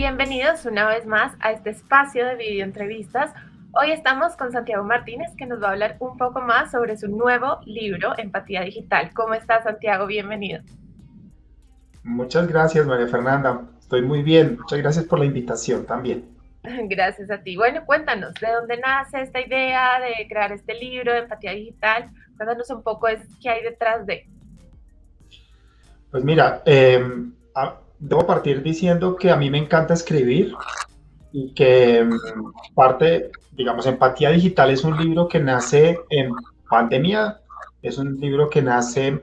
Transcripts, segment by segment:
Bienvenidos una vez más a este espacio de videoentrevistas. Hoy estamos con Santiago Martínez, que nos va a hablar un poco más sobre su nuevo libro, Empatía Digital. ¿Cómo estás, Santiago? Bienvenido. Muchas gracias, María Fernanda. Estoy muy bien. Muchas gracias por la invitación también. Gracias a ti. Bueno, cuéntanos, ¿de dónde nace esta idea de crear este libro de Empatía Digital? Cuéntanos un poco qué hay detrás de. Pues mira, debo partir diciendo que a mí me encanta escribir y que digamos, Empatía Digital es un libro que nace en pandemia, es un libro que nace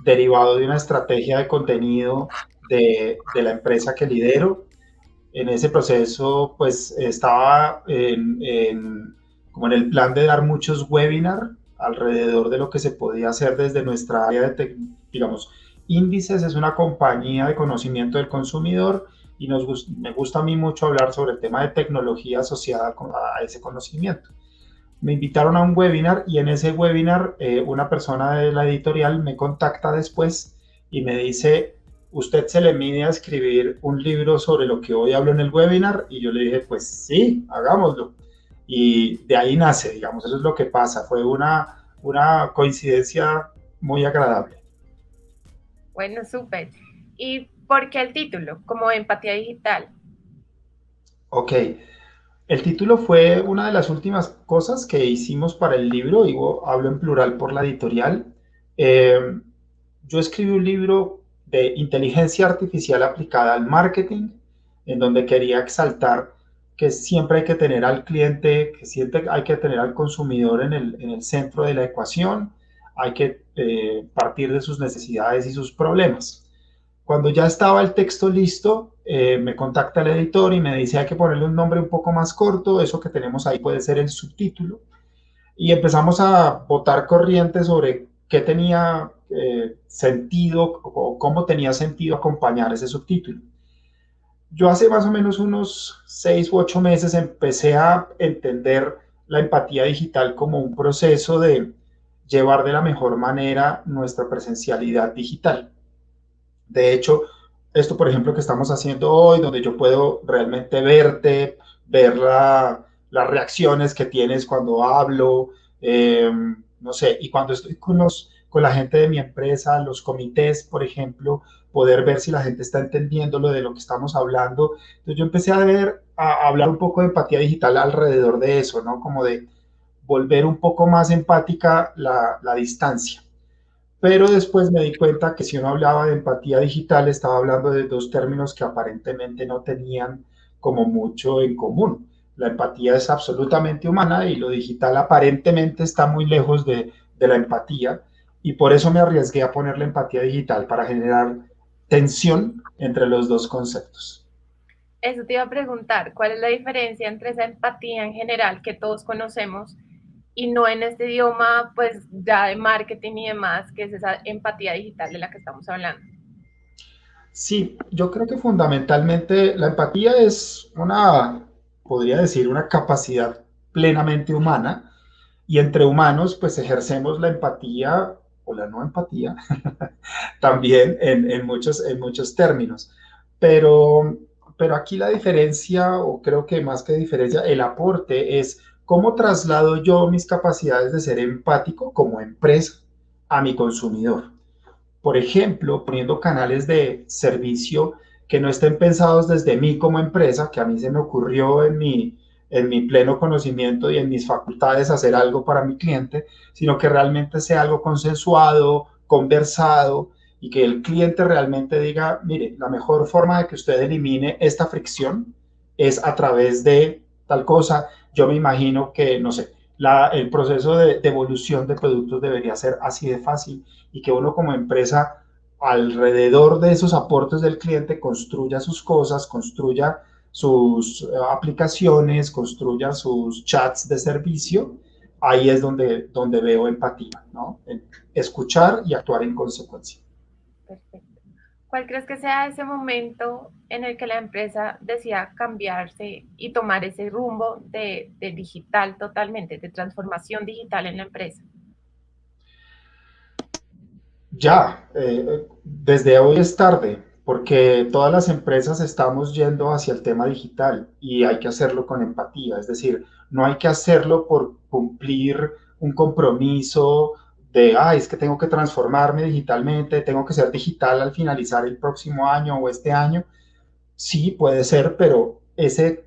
derivado de una estrategia de contenido de la empresa que lidero. En ese proceso, pues estaba como en el plan de dar muchos webinars alrededor de lo que se podía hacer desde nuestra área digamos, Índices es una compañía de conocimiento del consumidor y me gusta a mí mucho hablar sobre el tema de tecnología asociada a ese conocimiento. Me invitaron a un webinar y en ese webinar una persona de la editorial me contacta después y me dice, ¿usted se le mide a escribir un libro sobre lo que hoy hablo en el webinar? Y yo le dije, pues sí, hagámoslo. Y de ahí nace, digamos, eso es lo que pasa. Fue una coincidencia muy agradable. Bueno, súper. ¿Y por qué el título, como Empatía Digital? Ok, el título fue una de las últimas cosas que hicimos para el libro, digo, hablo en plural por la editorial. Eh, yo escribí un libro de inteligencia artificial aplicada al marketing, en donde quería exaltar que siempre hay que tener al cliente, que siempre hay que tener al consumidor en el centro de la ecuación, hay que partir de sus necesidades y sus problemas. Cuando ya estaba el texto listo, me contacta el editor y me dice hay que ponerle un nombre un poco más corto, eso que tenemos ahí puede ser el subtítulo. Y empezamos a botar corriente sobre qué tenía sentido o cómo tenía sentido acompañar ese subtítulo. Yo hace más o menos unos 6 u 8 meses empecé a entender la empatía digital como un proceso de llevar de la mejor manera nuestra presencialidad digital. De hecho, esto, por ejemplo, que estamos haciendo hoy, donde yo puedo realmente verte, ver las reacciones que tienes cuando hablo, eh, no sé, y cuando estoy con la gente de mi empresa, los comités, por ejemplo, poder ver si la gente está entendiendo lo que estamos hablando. Entonces yo empecé a hablar un poco de empatía digital alrededor de eso, ¿no? Como de volver un poco más empática la distancia. Pero después me di cuenta que si uno hablaba de empatía digital, estaba hablando de dos términos que aparentemente no tenían como mucho en común. La empatía es absolutamente humana y lo digital aparentemente está muy lejos de la empatía. Y por eso me arriesgué a poner la empatía digital para generar tensión entre los dos conceptos. Eso te iba a preguntar, ¿cuál es la diferencia entre esa empatía en general que todos conocemos y no en este idioma, pues ya de marketing y demás, que es esa empatía digital de la que estamos hablando? Sí, yo creo que fundamentalmente la empatía es podría decir, una capacidad plenamente humana y entre humanos pues ejercemos la empatía o la no empatía también en muchos términos. Pero, pero aquí la diferencia, o creo que más que diferencia, el aporte es cómo traslado yo mis capacidades de ser empático como empresa a mi consumidor. Por ejemplo, poniendo canales de servicio que no estén pensados desde mí como empresa, que a mí se me ocurrió en mi pleno conocimiento y en mis facultades hacer algo para mi cliente, sino que realmente sea algo consensuado, conversado y que el cliente realmente diga, mire, la mejor forma de que usted elimine esta fricción es a través de tal cosa. Yo me imagino que, no sé, el proceso de evolución de productos debería ser así de fácil y que uno como empresa alrededor de esos aportes del cliente construya sus cosas, construya sus aplicaciones, construya sus chats de servicio, ahí es donde veo empatía, ¿no? En escuchar y actuar en consecuencia. Perfecto. ¿Cuál crees que sea ese momento en el que la empresa decida cambiarse y tomar ese rumbo de digital totalmente, de transformación digital en la empresa? Ya, desde hoy es tarde. porque todas las empresas estamos yendo hacia el tema digital y hay que hacerlo con empatía, es decir, no hay que hacerlo por cumplir un compromiso de, es que tengo que transformarme digitalmente, tengo que ser digital al finalizar el próximo año o este año. Sí, puede ser, pero ese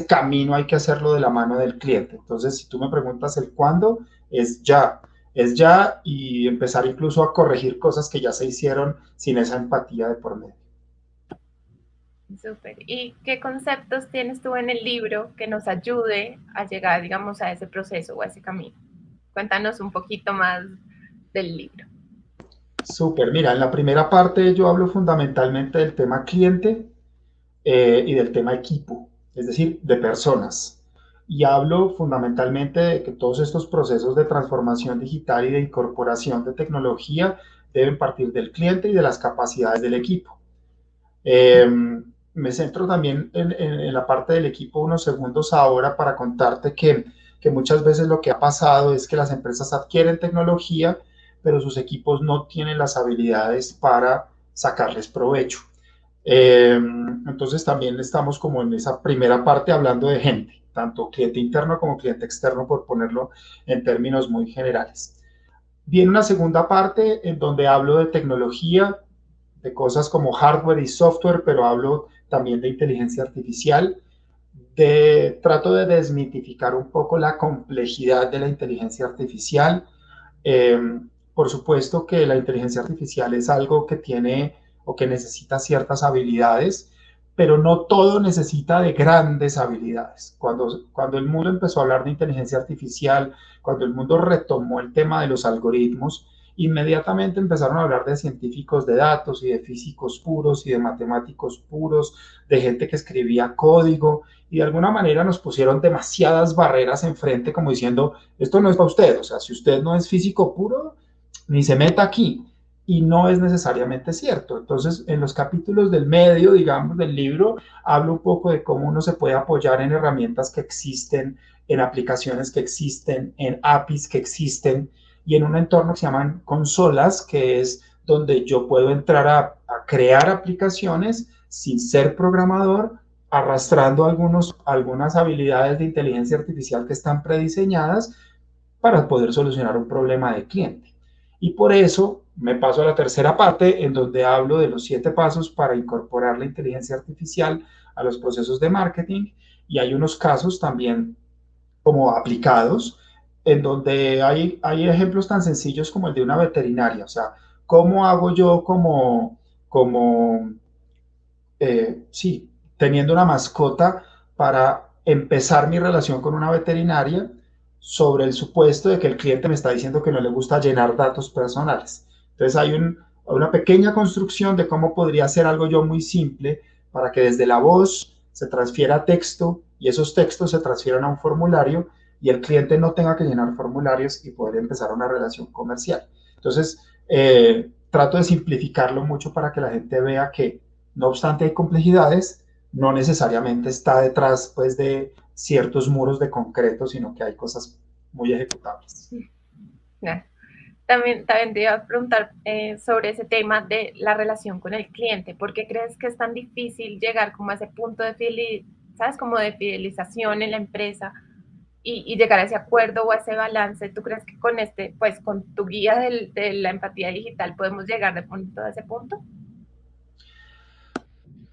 camino hay que hacerlo de la mano del cliente. Entonces, si tú me preguntas el cuándo, es ya y empezar incluso a corregir cosas que ya se hicieron sin esa empatía de por medio. Súper. ¿Y qué conceptos tienes tú en el libro que nos ayude a llegar, digamos, a ese proceso o a ese camino? Cuéntanos un poquito más del libro. Súper, mira, en la primera parte yo hablo fundamentalmente del tema cliente y del tema equipo, es decir, de personas. Y hablo fundamentalmente de que todos estos procesos de transformación digital y de incorporación de tecnología deben partir del cliente y de las capacidades del equipo. Eh, Me centro también en la parte del equipo unos segundos ahora para contarte que muchas veces lo que ha pasado es que las empresas adquieren tecnología, pero sus equipos no tienen las habilidades para sacarles provecho. Entonces también estamos como en esa primera parte hablando de gente, tanto cliente interno como cliente externo, por ponerlo en términos muy generales. Viene una segunda parte en donde hablo de tecnología, de cosas como hardware y software, pero hablo también de inteligencia artificial. Trato de desmitificar un poco la complejidad de la inteligencia artificial. Eh, por supuesto que la inteligencia artificial es algo que tiene o que necesita ciertas habilidades, pero no todo necesita de grandes habilidades. Cuando el mundo empezó a hablar de inteligencia artificial, cuando el mundo retomó el tema de los algoritmos, inmediatamente empezaron a hablar de científicos de datos y de físicos puros y de matemáticos puros, de gente que escribía código, y de alguna manera nos pusieron demasiadas barreras enfrente como diciendo, esto no es para usted, o sea, si usted no es físico puro, ni se meta aquí. Y no es necesariamente cierto. Entonces, en los capítulos del medio, digamos, del libro, hablo un poco de cómo uno se puede apoyar en herramientas que existen, en aplicaciones que existen, en APIs que existen y en un entorno que se llaman consolas, que es donde yo puedo entrar a crear aplicaciones sin ser programador, arrastrando algunas habilidades de inteligencia artificial que están prediseñadas para poder solucionar un problema de cliente. Y por eso me paso a la tercera parte, en donde hablo de los 7 pasos para incorporar la inteligencia artificial a los procesos de marketing. Y hay unos casos también como aplicados, en donde hay ejemplos tan sencillos como el de una veterinaria. O sea, ¿cómo hago yo sí, teniendo una mascota para empezar mi relación con una veterinaria sobre el supuesto de que el cliente me está diciendo que no le gusta llenar datos personales? Entonces una pequeña construcción de cómo podría ser algo yo muy simple para que desde la voz se transfiera texto y esos textos se transfieran a un formulario y el cliente no tenga que llenar formularios y poder empezar una relación comercial. Entonces, trato de simplificarlo mucho para que la gente vea que no obstante hay complejidades, no necesariamente está detrás pues de ciertos muros de concreto, sino que hay cosas muy ejecutables. También te iba a preguntar sobre ese tema de la relación con el cliente. ¿Por qué crees que es tan difícil llegar como a ese punto de ¿sabes? Como de fidelización en la empresa y llegar a ese acuerdo o a ese balance? ¿Tú crees que con pues con tu guía de la empatía digital podemos llegar de pronto a ese punto?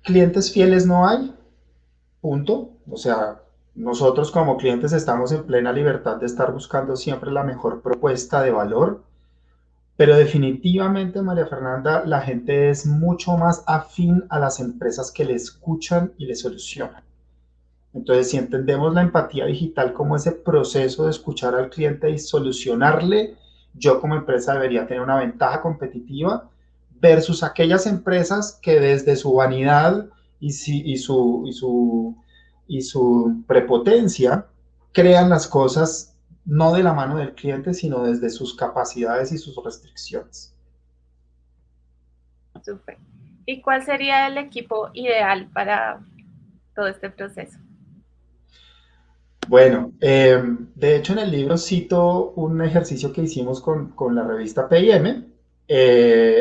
Clientes fieles no hay, punto. O sea, nosotros como clientes estamos en plena libertad de estar buscando siempre la mejor propuesta de valor, pero definitivamente, María Fernanda, la gente es mucho más afín a las empresas que le escuchan y le solucionan. Entonces, si entendemos la empatía digital como ese proceso de escuchar al cliente y solucionarle, yo como empresa debería tener una ventaja competitiva versus aquellas empresas que desde su vanidad y su prepotencia crean las cosas no de la mano del cliente, sino desde sus capacidades y sus restricciones. Súper. ¿Y cuál sería el equipo ideal para todo este proceso? Bueno, de hecho en el libro cito un ejercicio que hicimos con la revista PIM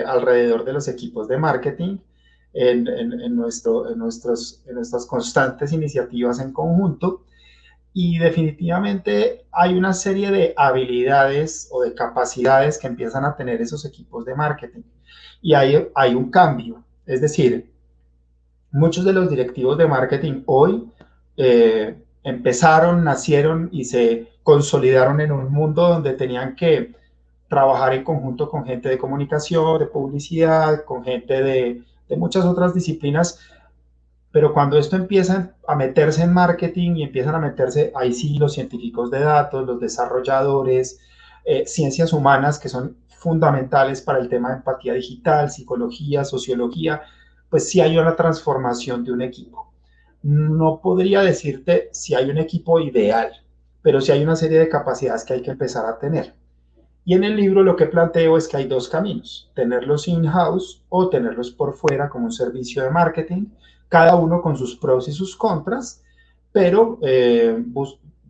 alrededor de los equipos de marketing en nuestras constantes iniciativas en conjunto. Y definitivamente hay una serie de habilidades o de capacidades que empiezan a tener esos equipos de marketing. Y hay un cambio. Es decir, muchos de los directivos de marketing hoy empezaron, nacieron y se consolidaron en un mundo donde tenían que trabajar en conjunto con gente de comunicación, de publicidad, con gente de muchas otras disciplinas, pero cuando esto empieza a meterse en marketing y empiezan a meterse ahí sí los científicos de datos, los desarrolladores, ciencias humanas que son fundamentales para el tema de empatía digital, psicología, sociología, pues sí hay una transformación de un equipo. No podría decirte si hay un equipo ideal, pero sí hay una serie de capacidades que hay que empezar a tener. Y en el libro lo que planteo es que hay dos caminos, tenerlos in-house o tenerlos por fuera como un servicio de marketing, cada uno con sus pros y sus contras, pero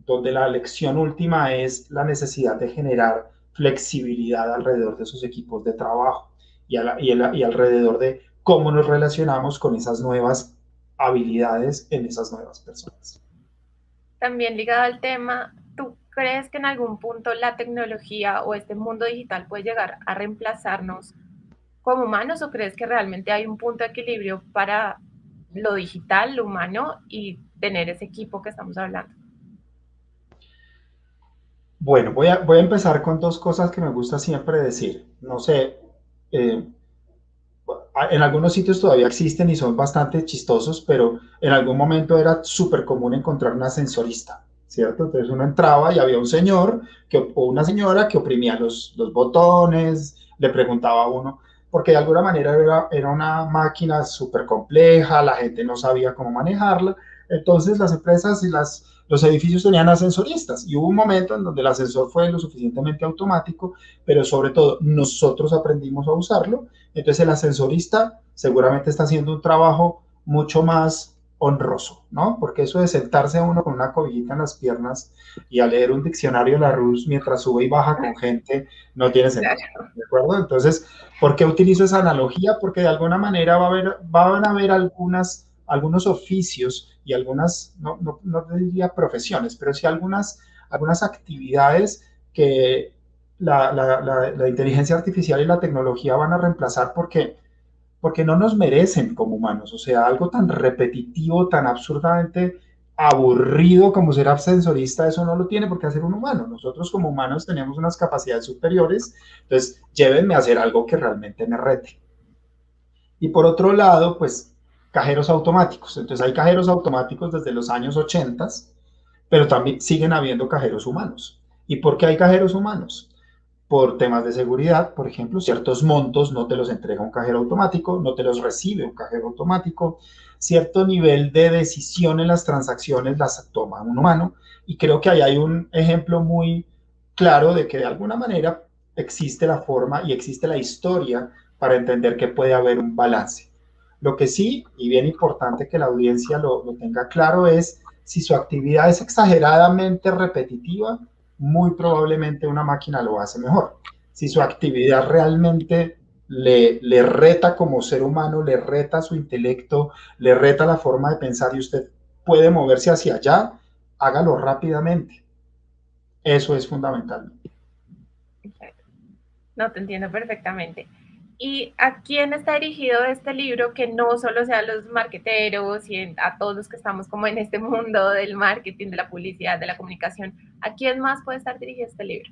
donde la lección última es la necesidad de generar flexibilidad alrededor de esos equipos de trabajo y alrededor de cómo nos relacionamos con esas nuevas habilidades en esas nuevas personas. También ligado al tema, ¿tú crees que en algún punto la tecnología o este mundo digital puede llegar a reemplazarnos como humanos o crees que realmente hay un punto de equilibrio para lo digital, lo humano y tener ese equipo que estamos hablando? Bueno, voy a empezar con dos cosas que me gusta siempre decir. No sé, eh, en algunos sitios todavía existen y son bastante chistosos, pero en algún momento era súper común encontrar un ascensorista, ¿cierto? Entonces uno entraba y había un señor o una señora que oprimía los botones, le preguntaba a uno, porque de alguna manera era una máquina súper compleja, la gente no sabía cómo manejarla, entonces las empresas y los edificios tenían ascensoristas y hubo un momento en donde el ascensor fue lo suficientemente automático, pero sobre todo nosotros aprendimos a usarlo. Entonces el ascensorista seguramente está haciendo un trabajo mucho más honroso, ¿no? Porque eso de sentarse a uno con una cobijita en las piernas y a leer un diccionario Larousse mientras sube y baja con gente no tiene sentido, Claro. ¿de acuerdo? Entonces, ¿por qué utilizo esa analogía? Porque de alguna manera van a haber algunos oficios y algunas, no diría profesiones, pero sí algunas actividades que la inteligencia artificial y la tecnología van a reemplazar porque no nos merecen como humanos. O sea, algo tan repetitivo, tan absurdamente aburrido como ser ascensorista, eso no lo tiene por qué hacer un humano. Nosotros como humanos tenemos unas capacidades superiores, entonces llévenme a hacer algo que realmente me rete. Y por otro lado, pues cajeros automáticos. Entonces hay cajeros automáticos desde los años 80, pero también siguen habiendo cajeros humanos. ¿Y por qué hay cajeros humanos? Por temas de seguridad, por ejemplo, ciertos montos no te los entrega un cajero automático, no te los recibe un cajero automático, cierto nivel de decisión en las transacciones las toma un humano, y creo que ahí hay un ejemplo muy claro de que de alguna manera existe la forma y existe la historia para entender que puede haber un balance. Lo que sí, y bien importante que la audiencia lo tenga claro, es si su actividad es exageradamente repetitiva, muy probablemente una máquina lo hace mejor. Si su actividad realmente le reta como ser humano, le reta su intelecto, le reta la forma de pensar y usted puede moverse hacia allá, hágalo rápidamente. Eso es fundamental. No, te entiendo perfectamente. ¿Y a quién está dirigido este libro que no solo sea a los marqueteros y a todos los que estamos como en este mundo del marketing, de la publicidad, de la comunicación? ¿A quién más puede estar dirigido este libro?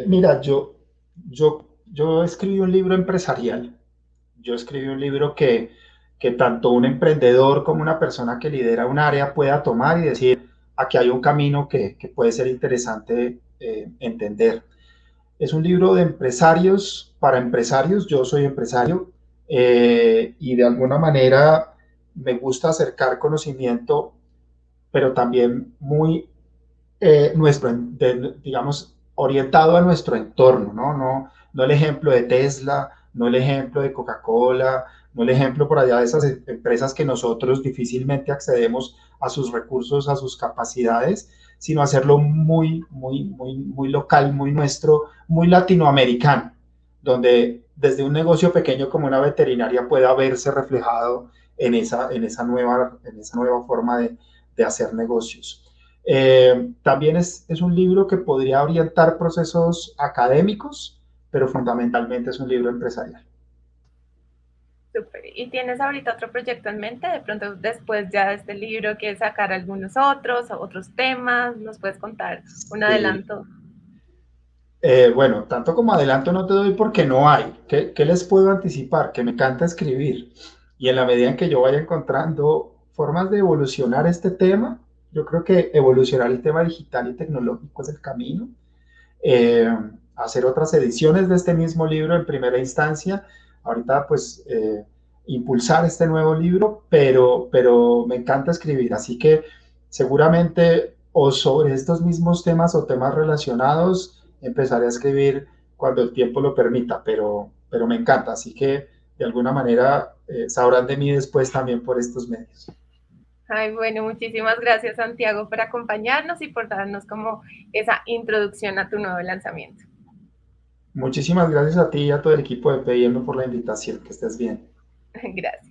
Mira, yo escribí un libro empresarial. Yo escribí un libro que tanto un emprendedor como una persona que lidera un área pueda tomar y decir, aquí hay un camino que puede ser interesante entender. Es un libro de empresarios para empresarios. Yo soy empresario y de alguna manera me gusta acercar conocimiento, pero también muy digamos, orientado a nuestro entorno, ¿no? No el ejemplo de Tesla, no el ejemplo de Coca-Cola, no el ejemplo por allá de esas empresas que nosotros difícilmente accedemos a sus recursos, a sus capacidades, sino hacerlo muy local, muy nuestro, muy latinoamericano, donde desde un negocio pequeño como una veterinaria pueda verse reflejado en esa nueva forma de hacer negocios. También es un libro que podría orientar procesos académicos, pero fundamentalmente es un libro empresarial. Súper. ¿Y tienes ahorita otro proyecto en mente? De pronto, después ya de este libro, ¿quieres sacar algunos otros, otros temas? ¿Nos puedes contar un Sí. adelanto? Bueno, tanto como adelanto no te doy porque no hay. ¿Qué les puedo anticipar? Que me encanta escribir. Y en la medida en que yo vaya encontrando formas de evolucionar este tema, yo creo que evolucionar el tema digital y tecnológico es el camino. eh, Hacer otras ediciones de este mismo libro en primera instancia. Ahorita pues impulsar este nuevo libro, pero me encanta escribir, así que seguramente o sobre estos mismos temas o temas relacionados empezaré a escribir cuando el tiempo lo permita, pero me encanta, así que de alguna manera sabrán de mí después también por estos medios. Ay, bueno, muchísimas gracias, Santiago, por acompañarnos y por darnos como esa introducción a tu nuevo lanzamiento. Muchísimas gracias a ti y a todo el equipo de PIM por la invitación, que estés bien. Gracias.